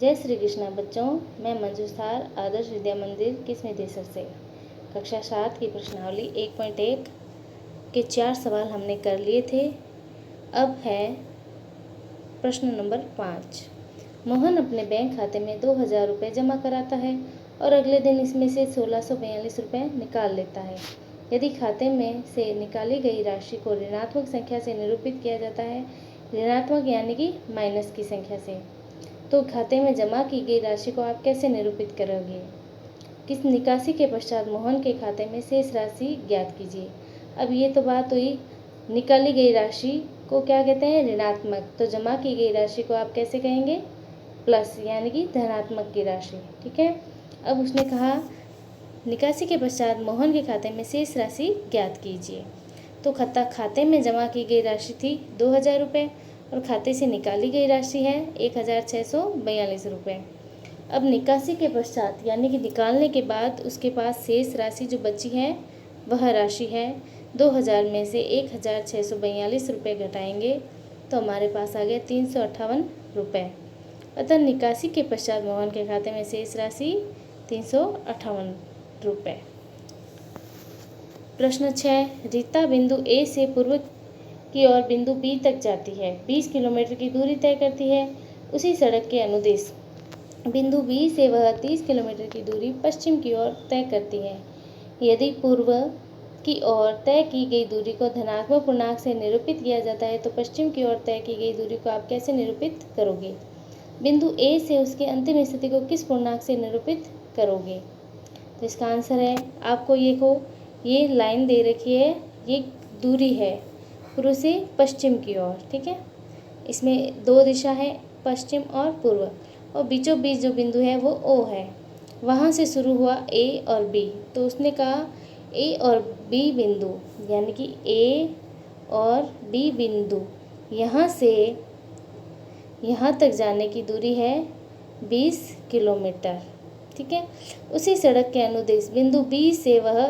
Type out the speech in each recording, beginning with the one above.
जय श्री कृष्णा बच्चों, मैं मंजू सार आदर्श विद्या मंदिर किस्म देसर से कक्षा 7 की प्रश्नावली 1.1 के 4 सवाल हमने कर लिए थे। अब है प्रश्न नंबर 5। मोहन अपने बैंक खाते में 2000 रुपये जमा कराता है और अगले दिन इसमें से 1642 रुपये निकाल लेता है। यदि खाते में से निकाली गई राशि को ऋणात्मक संख्या से निरूपित किया जाता है, ऋणात्मक यानी कि माइनस की संख्या से, तो खाते में जमा की गई राशि को आप कैसे निरूपित करोगे? किस निकासी के पश्चात मोहन के खाते में शेष राशि ज्ञात कीजिए। अब ये तो बात हुई, निकाली गई राशि को क्या कहते हैं? ऋणात्मक। तो जमा की गई राशि को आप कैसे कहेंगे? प्लस, यानी कि धनात्मक की राशि। ठीक है। अब उसने कहा निकासी के पश्चात मोहन के खाते में शेष राशि ज्ञात कीजिए। तो खाते में जमा की गई राशि थी 2000 रुपये और खाते से निकाली गई राशि है 1642 रुपये। अब निकासी के पश्चात यानी कि निकालने के बाद उसके पास शेष राशि जो बची है वह राशि है 2000 में से 1642 रुपये घटाएंगे तो हमारे पास आ गया 358 रुपये। अतः निकासी के पश्चात मोहन के खाते में शेष राशि 358 रुपये। प्रश्न 6। रीता बिंदु ए से पूर्व की ओर बिंदु बी तक जाती है, 20 किलोमीटर की दूरी तय करती है। उसी सड़क के अनुदिश बिंदु बी से वह 30 किलोमीटर की दूरी पश्चिम की ओर तय करती है। यदि पूर्व की ओर तय की गई दूरी को धनात्मक पूर्णांक से निरूपित किया जाता है तो पश्चिम की ओर तय की गई दूरी को आप कैसे निरूपित करोगे? बिंदु ए से उसकी अंतिम स्थिति को किस पूर्णांक से निरूपित करोगे? तो इसका आंसर है, आपको ये लाइन दे रखी है, ये दूरी है पूर्व से पश्चिम की ओर। ठीक है। इसमें दो दिशा है, पश्चिम और पूर्व, और बीचों बीच जो बिंदु है वो ओ है। वहाँ से शुरू हुआ ए और बी, तो उसने कहा ए और बी बिंदु यानी कि ए और बी बिंदु यहाँ से यहाँ तक जाने की दूरी है 20 किलोमीटर। ठीक है। उसी सड़क के अनुदिश बिंदु बी से वह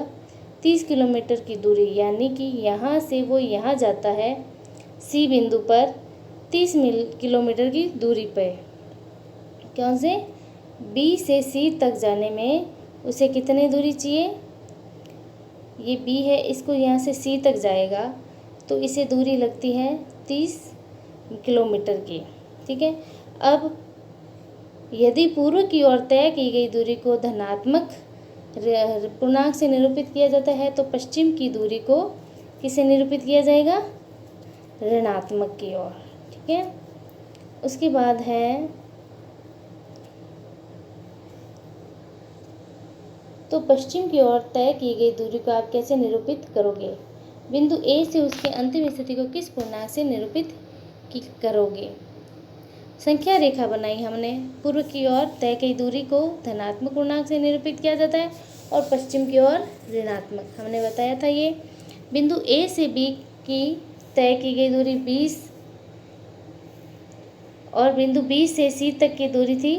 30 किलोमीटर की दूरी यानी कि यहाँ से वो यहाँ जाता है सी बिंदु पर 30 किलोमीटर की दूरी पर। कौन से? बी से सी तक जाने में उसे कितनी दूरी चाहिए? ये बी है, इसको यहाँ से सी तक जाएगा तो इसे दूरी लगती है 30 किलोमीटर की। ठीक है। अब यदि पूर्व की ओर तय की गई दूरी को धनात्मक पूर्णांक से निरूपित किया जाता है तो पश्चिम की दूरी को किससे निरूपित किया जाएगा? ऋणात्मक की ओर। ठीक है। उसके बाद है, तो पश्चिम की ओर तय की गई दूरी को आप कैसे निरूपित करोगे? बिंदु ए से उसकी अंतिम स्थिति को किस पूर्णांक से निरूपित करोगे? संख्या रेखा बनाई हमने। पूर्व की ओर तय की दूरी को धनात्मक पूर्णांक से निरूपित किया जाता है और पश्चिम की ओर ऋणात्मक, हमने बताया था ये। बिंदु ए से बी की तय की गई दूरी 20 और बिंदु बी से सी तक की दूरी थी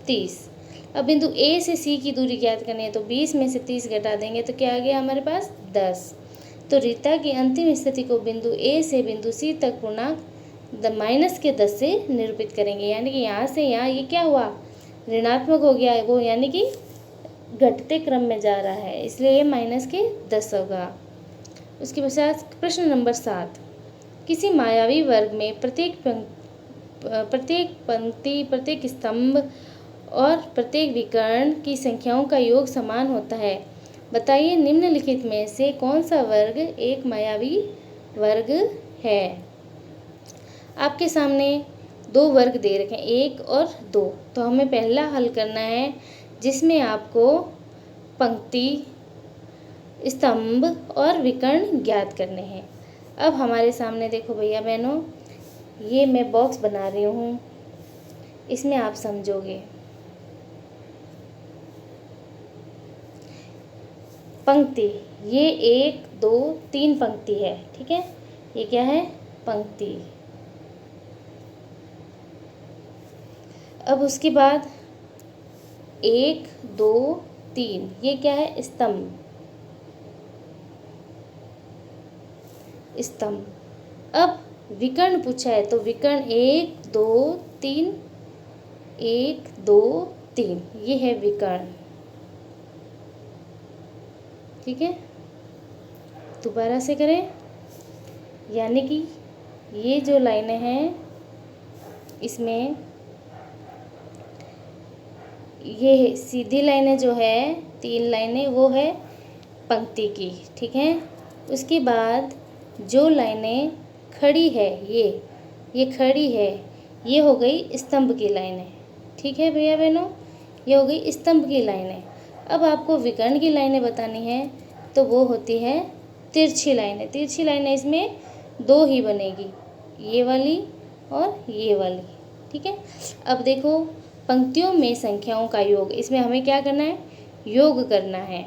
30। अब बिंदु ए से सी की दूरी ज्ञात करनी है तो 20 में से 30 घटा देंगे तो क्या आ गया हमारे पास? 10। तो रीता की अंतिम स्थिति को बिंदु ए से बिंदु सी तक पूर्णांक माइनस के 10 से निरूपित करेंगे, यानी कि यहाँ से यहाँ ये क्या हुआ? ऋणात्मक हो गया है वो, यानी कि घटते क्रम में जा रहा है, इसलिए ये माइनस के 10 होगा। उसके पश्चात प्रश्न नंबर 7। किसी मायावी वर्ग में प्रत्येक पंक्ति, प्रत्येक स्तंभ और प्रत्येक विकर्ण की संख्याओं का योग समान होता है। बताइए निम्नलिखित में से कौन सा वर्ग एक मायावी वर्ग है? आपके सामने दो वर्ग दे रखे हैं, 1 और 2। तो हमें पहला हल करना है जिसमें आपको पंक्ति, स्तंभ और विकर्ण ज्ञात करने हैं। अब हमारे सामने देखो भैया बहनों, ये मैं बॉक्स बना रही हूँ, इसमें आप समझोगे। पंक्ति, ये 1 2 3 पंक्ति है। ठीक है। ये क्या है? पंक्ति। अब उसके बाद 1 2 3 ये क्या है? स्तंभ। स्तंभ। अब विकर्ण पूछा है तो विकर्ण 1 2 3 1 2 3, ये है विकर्ण। ठीक है, दोबारा से करें, यानी कि ये जो लाइनें हैं इसमें ये सीधी लाइनें जो है 3 लाइनें वो है पंक्ति की। ठीक है, उसके बाद जो लाइनें खड़ी है ये खड़ी है, ये हो गई स्तंभ की लाइनें। ठीक है भैया बहनों, ये हो गई स्तंभ की लाइनें। अब आपको विकर्ण की लाइनें बतानी है तो वो होती है तिरछी लाइनें। तिरछी लाइनें इसमें 2 ही बनेगी, ये वाली और ये वाली। ठीक है, अब देखो पंक्तियों में संख्याओं का योग, इसमें हमें क्या करना है, योग करना है।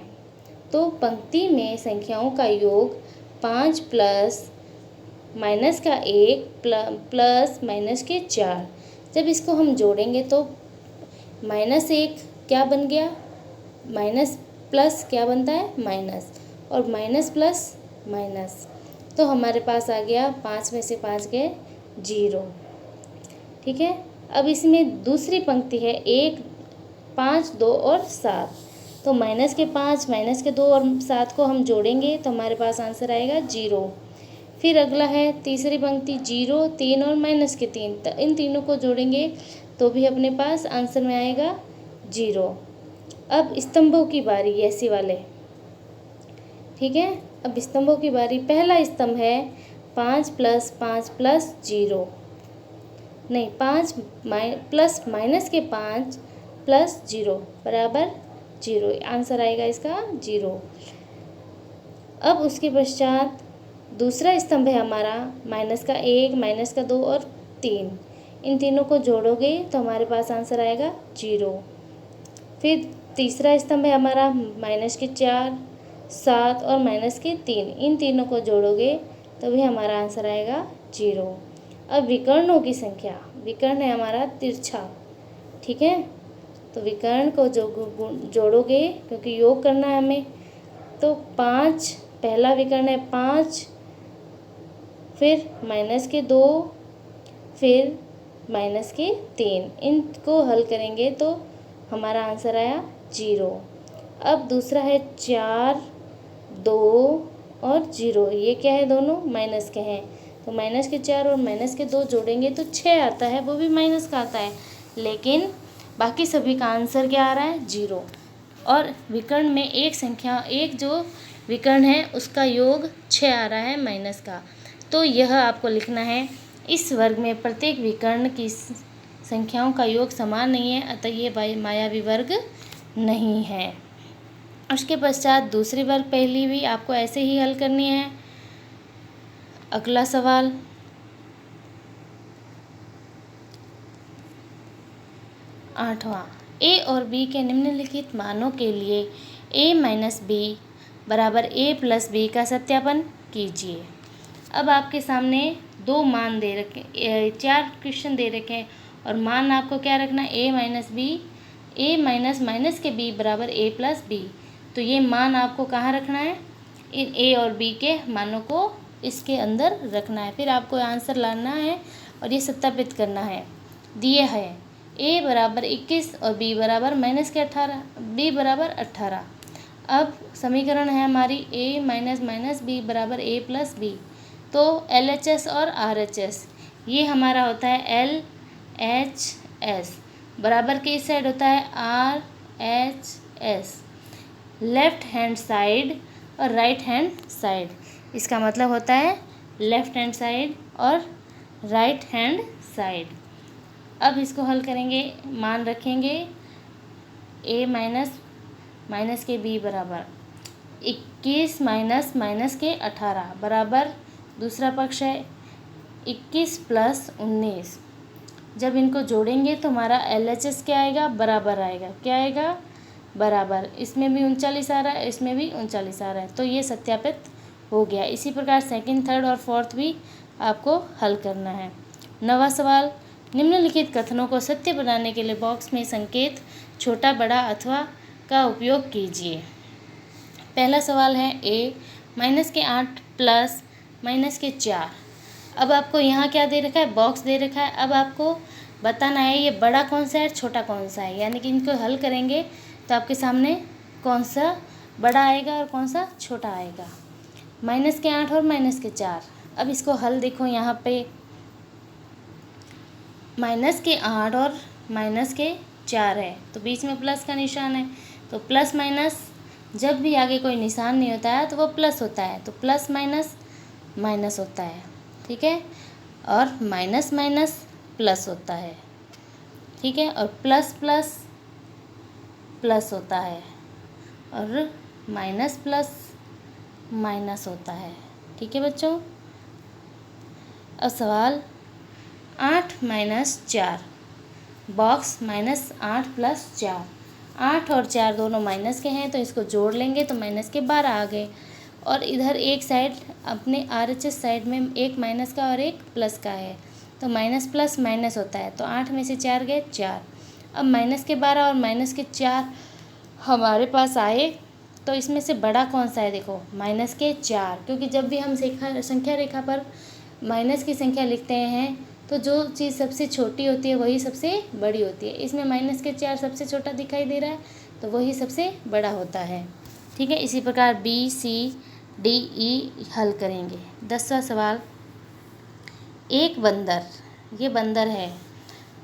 तो पंक्ति में संख्याओं का योग 5 प्लस माइनस का 1 प्लस माइनस के 4, जब इसको हम जोड़ेंगे तो -1 क्या बन गया, माइनस प्लस क्या बनता है, माइनस, और माइनस प्लस माइनस, तो हमारे पास आ गया 5 में से 5 गए 0। ठीक है, अब इसमें दूसरी पंक्ति है 1 5 2 और 7, तो माइनस के 5 माइनस के 2 और 7 को हम जोड़ेंगे तो हमारे पास आंसर आएगा 0। फिर अगला है तीसरी पंक्ति 0 3 और माइनस के 3, तो इन तीनों को जोड़ेंगे तो भी अपने पास आंसर में आएगा 0। अब स्तंभों की बारी, ऐसे वाले। ठीक है, अब स्तंभों की बारी। पहला स्तंभ है 5 प्लस 5 प्लस 0, नहीं 5 प्लस माइनस के 5 प्लस 0 बराबर 0, आंसर आएगा इसका 0। अब उसके पश्चात दूसरा स्तंभ है हमारा माइनस का 1 माइनस का 2 और 3, इन तीनों को जोड़ोगे तो हमारे पास आंसर आएगा 0। फिर तीसरा स्तंभ है हमारा माइनस के 4 7 और माइनस के 3, इन तीनों को जोड़ोगे तो भी हमारा आंसर आएगा 0। अब विकर्णों की संख्या, विकर्ण है हमारा तिरछा। ठीक है, तो विकर्ण को जोड़ोगे क्योंकि योग करना है हमें, तो 5, पहला विकर्ण है 5, फिर माइनस के 2, फिर माइनस के 3, इनको हल करेंगे तो हमारा आंसर आया 0। अब दूसरा है 4 2 और 0, ये क्या है, दोनों माइनस के हैं, तो माइनस के 4 और माइनस के 2 जोड़ेंगे तो 6 आता है, वो भी माइनस का आता है, लेकिन बाकी सभी का आंसर क्या आ रहा है, 0। और विकर्ण में एक संख्या, एक जो विकर्ण है उसका योग 6 आ रहा है माइनस का, तो यह आपको लिखना है। इस वर्ग में प्रत्येक विकर्ण की संख्याओं का योग समान नहीं है, अतः ये मायावी वर्ग नहीं है। उसके पश्चात दूसरी वर्ग पहली भी आपको ऐसे ही हल करनी है। अगला सवाल, आठवां, ए और बी के निम्नलिखित मानों के लिए a माइनस बी बराबर a प्लस बी का सत्यापन कीजिए। अब आपके सामने 2 मान दे रखे, 4 क्वेश्चन दे रखे हैं और मान आपको क्या रखना है, a minus B, a minus minus के b बराबर a प्लस बी, तो ये मान आपको कहाँ रखना है, इन a और b के मानों को इसके अंदर रखना है। फिर आपको आंसर लाना है और ये सत्यापित करना है। दिए है a बराबर 21 और b बराबर माइनस के 18, b बराबर 18। अब समीकरण है हमारी a माइनस माइनस b बराबर a प्लस बी, तो LHS और RHS, ये हमारा होता है LHS, बराबर के इस साइड होता है RHS, लेफ्ट हैंड साइड और राइट हैंड साइड, इसका मतलब होता है लेफ्ट हैंड साइड और राइट हैंड साइड। अब इसको हल करेंगे, मान रखेंगे a माइनस माइनस के b बराबर 21 माइनस माइनस के 18 बराबर, दूसरा पक्ष है 21 प्लस 19, जब इनको जोड़ेंगे तो हमारा LHS क्या आएगा, बराबर आएगा, क्या आएगा, बराबर। इसमें भी 39 आ रहा है, इसमें भी 39 आ रहा है, तो ये सत्यापित हो गया। इसी प्रकार सेकंड, थर्ड और फोर्थ भी आपको हल करना है। 9वां सवाल, निम्नलिखित कथनों को सत्य बनाने के लिए बॉक्स में संकेत छोटा बड़ा अथवा का उपयोग कीजिए। पहला सवाल है a माइनस के 8 प्लस माइनस के 4। अब आपको यहाँ क्या दे रखा है, बॉक्स दे रखा है। अब आपको बताना है ये बड़ा कौन सा है, छोटा कौन सा है, यानी कि इनको हल करेंगे तो आपके सामने कौन सा बड़ा आएगा और कौन सा छोटा आएगा। -8 और -4। अब इसको हल देखो, यहाँ पे -8 और -4 है, तो बीच में प्लस का निशान है, तो प्लस माइनस जब भी आगे कोई निशान नहीं होता है तो वो प्लस होता है, तो प्लस माइनस माइनस होता है, ठीक है। और माइनस माइनस प्लस होता है, ठीक है। और प्लस प्लस प्लस होता है, और माइनस प्लस माइनस होता है, ठीक है बच्चों। अब सवाल 8 - 4, बॉक्स -8 + 4। 8 और 4 दोनों माइनस के हैं, तो इसको जोड़ लेंगे तो माइनस के 12 आ गए। और इधर एक साइड अपने RHS साइड में एक माइनस का और एक प्लस का है, तो माइनस प्लस माइनस होता है, तो 8 में से 4 गए 4। अब माइनस के 12 और माइनस के 4 हमारे पास आए, तो इसमें से बड़ा कौन सा है, देखो माइनस के 4, क्योंकि जब भी हम संख्या रेखा पर माइनस की संख्या लिखते हैं तो जो चीज़ सबसे छोटी होती है वही सबसे बड़ी होती है। इसमें माइनस के 4 सबसे छोटा दिखाई दे रहा है, तो वही सबसे बड़ा होता है, ठीक है। इसी प्रकार BCDE हल करेंगे। 10वां सवाल, एक बंदर, ये बंदर है,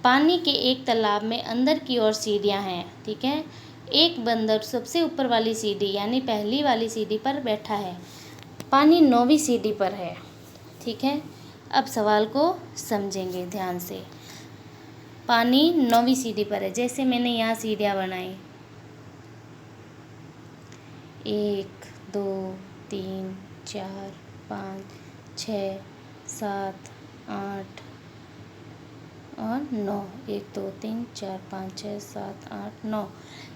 पानी के एक तालाब में अंदर की ओर सीढ़ियाँ हैं, ठीक है। एक बंदर सबसे ऊपर वाली सीढ़ी यानी पहली वाली सीढ़ी पर बैठा है, पानी 9वीं सीढ़ी पर है, ठीक है। अब सवाल को समझेंगे ध्यान से। पानी 9वीं सीढ़ी पर है, जैसे मैंने यहाँ सीढ़ियाँ बनाई, 1 2 3 4 5 6 7 8 और 9, 1 2 3 4 5 6 7 8 9।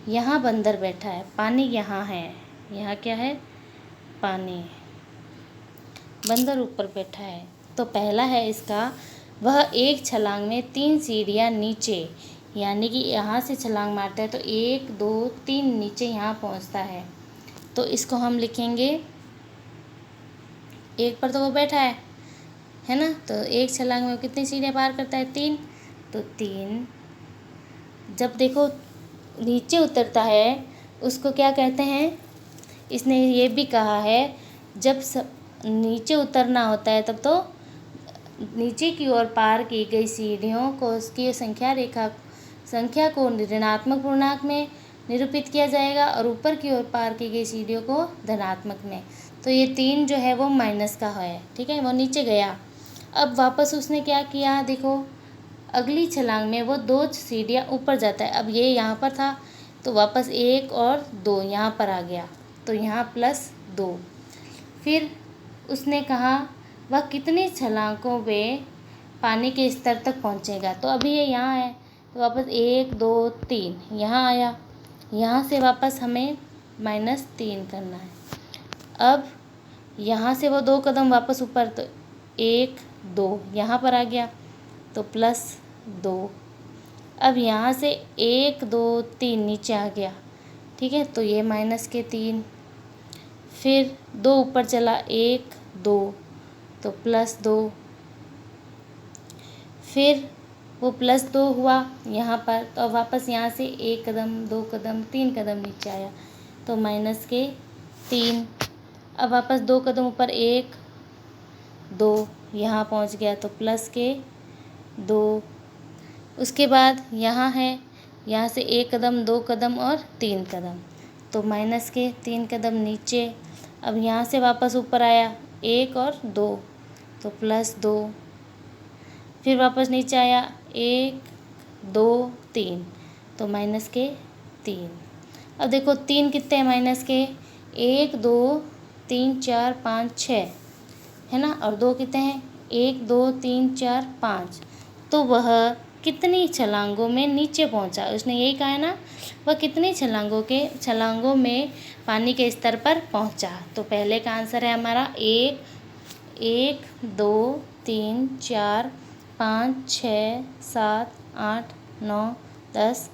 यहाँ बंदर बैठा है, पानी यहाँ है, यहाँ क्या है, पानी, बंदर ऊपर बैठा है। तो पहला है इसका, वह एक छलांग में 3 सीढ़ियाँ नीचे, यानी कि यहाँ से छलांग मारता है तो 1 2 3 नीचे यहाँ पहुँचता है, तो इसको हम लिखेंगे, एक पर तो वो बैठा है ना, तो एक छलांग में वो कितनी सीढ़ियाँ पार करता है, 3, तो 3। जब देखो नीचे उतरता है उसको क्या कहते हैं, इसने ये भी कहा है जब नीचे उतरना होता है तब तो नीचे की ओर पार की गई सीढ़ियों को उसकी संख्या को ऋणात्मक पूर्णांक में निरूपित किया जाएगा और ऊपर की ओर पार की गई सीढ़ियों को धनात्मक में। तो ये 3 जो है वो माइनस का है, ठीक है, वो नीचे गया। अब वापस उसने क्या किया, देखो अगली छलांग में वो 2 सीढ़ियाँ ऊपर जाता है। अब ये यहाँ पर था तो वापस 1 और 2 यहाँ पर आ गया, तो यहाँ +2। फिर उसने कहा वह कितनी छलांगों में पानी के स्तर तक पहुँचेगा, तो अभी ये यहाँ है तो वापस 1 2 3 यहाँ आया, यहाँ से वापस हमें -3 करना है। अब यहाँ से वो 2 कदम वापस ऊपर, तो 1 2 यहाँ पर आ गया, तो +2। अब यहाँ से 1 2 3 नीचे आ गया, ठीक है, तो ये -3। फिर 2 ऊपर चला, 1 2, तो +2। फिर वो +2 हुआ यहाँ पर, तो अब वापस यहाँ से 1 कदम 2 कदम 3 कदम नीचे आया, तो -3। अब वापस 2 कदम ऊपर, 1 2 यहाँ पहुँच गया, तो +2। उसके बाद यहाँ है, यहाँ से 1 कदम 2 कदम और 3 कदम, तो -3 कदम नीचे। अब यहाँ से वापस ऊपर आया, 1 और 2, तो +2। फिर वापस नीचे आया, 1 2 3, तो -3। अब देखो 3 कितने हैं माइनस के, 1 2 3 4 5 6 है ना, और 2 कितने हैं, 1 2 3 4 5। तो वह कितनी छलांगों में नीचे पहुंचा, उसने यही कहा है ना, वह कितनी छलांगों में पानी के स्तर पर पहुंचा। तो पहले का आंसर है हमारा 1 2 3 4 5 6 7 8 9 10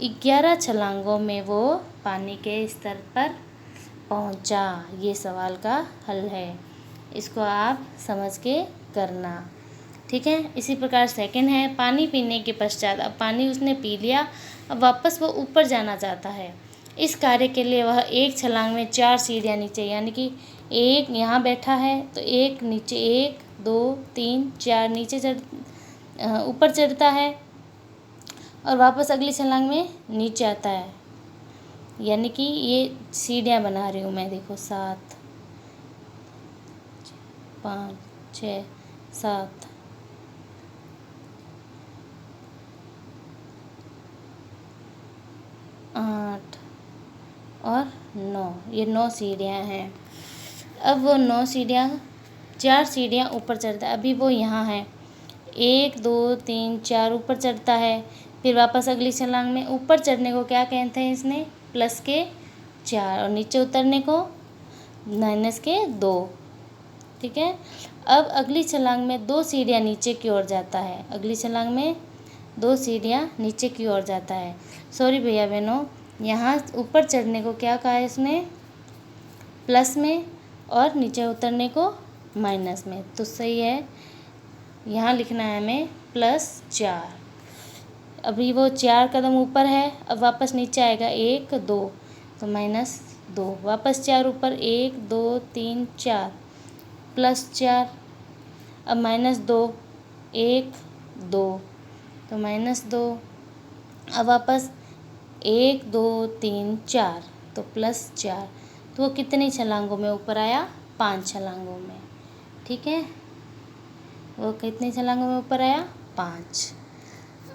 11 छलांगों में वो पानी के स्तर पर पहुंचा। ये सवाल का हल है, इसको आप समझ के करना। ठीक है। इसी प्रकार सेकंड है, पानी पीने के पश्चात, अब पानी उसने पी लिया, अब वापस वो ऊपर जाना चाहता है। इस कार्य के लिए वह एक छलांग में 4 सीढ़ियाँ नीचे, यानी कि एक यहाँ बैठा है तो एक नीचे, 1 2 3 4 नीचे ऊपर चढ़ता है और वापस अगली छलांग में नीचे आता है। यानी कि ये सीढ़ियाँ बना रही हूँ मैं, देखो 7 5 6 7 8 और 9, ये 9 सीढ़ियाँ हैं। अब वो 9 सीढ़ियाँ, 4 सीढ़ियाँ ऊपर चढ़ता है। अभी वो यहाँ है, 1 2 3 4 ऊपर चढ़ता है, फिर वापस अगली छलांग में ऊपर चढ़ने को क्या कहते हैं इसने, प्लस के 4, और नीचे उतरने को माइनस के 2। ठीक है। अब अगली छलांग में 2 सीढ़ियाँ नीचे की ओर जाता है, अगली छलांग में 2 सीढ़ियाँ नीचे की ओर जाता है। सॉरी भैया बहनों, यहाँ ऊपर चढ़ने को क्या कहा है इसने, प्लस में, और नीचे उतरने को माइनस में, तो सही है। यहाँ लिखना है हमें +4। अभी वो 4 कदम ऊपर है, अब वापस नीचे आएगा 1 2, तो -2, वापस 4 ऊपर, 1 2 3 4, +4, अब -2 1 2, तो -2, अब वापस 1 2 3 4, तो +4, तो वो कितनी छलांगों में ऊपर आया, 5 छलांगों में। ठीक है, वो कितनी छलांगों में ऊपर आया, 5।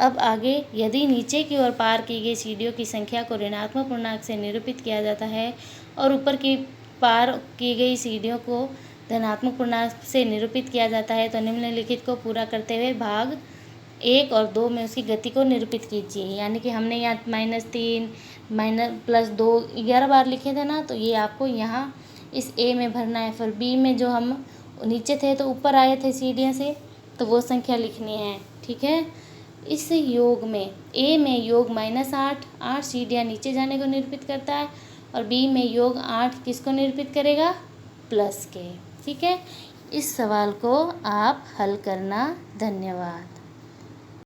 अब आगे, यदि नीचे की ओर पार की गई सीढ़ियों की संख्या को ऋणात्मक पूर्णांक से निरूपित किया जाता है और ऊपर की पार की गई सीढ़ियों को धनात्मक पूर्णांक से निरूपित किया जाता है, तो निम्नलिखित को पूरा करते हुए भाग 1 और 2 में उसकी गति को निरूपित कीजिए। यानी कि हमने यहाँ -3 +2 11 बार लिखे थे ना, तो ये आपको यहाँ इस ए में भरना है। फिर बी में जो हम नीचे थे तो ऊपर आए थे सीढ़ियों से, तो वो संख्या लिखनी है। ठीक है। इस योग में ए में योग -8 सीढ़ियाँ नीचे जाने को निरूपित करता है, और बी में योग 8 किसको निरूपित करेगा, प्लस के। ठीक है। इस सवाल को आप हल करना। धन्यवाद।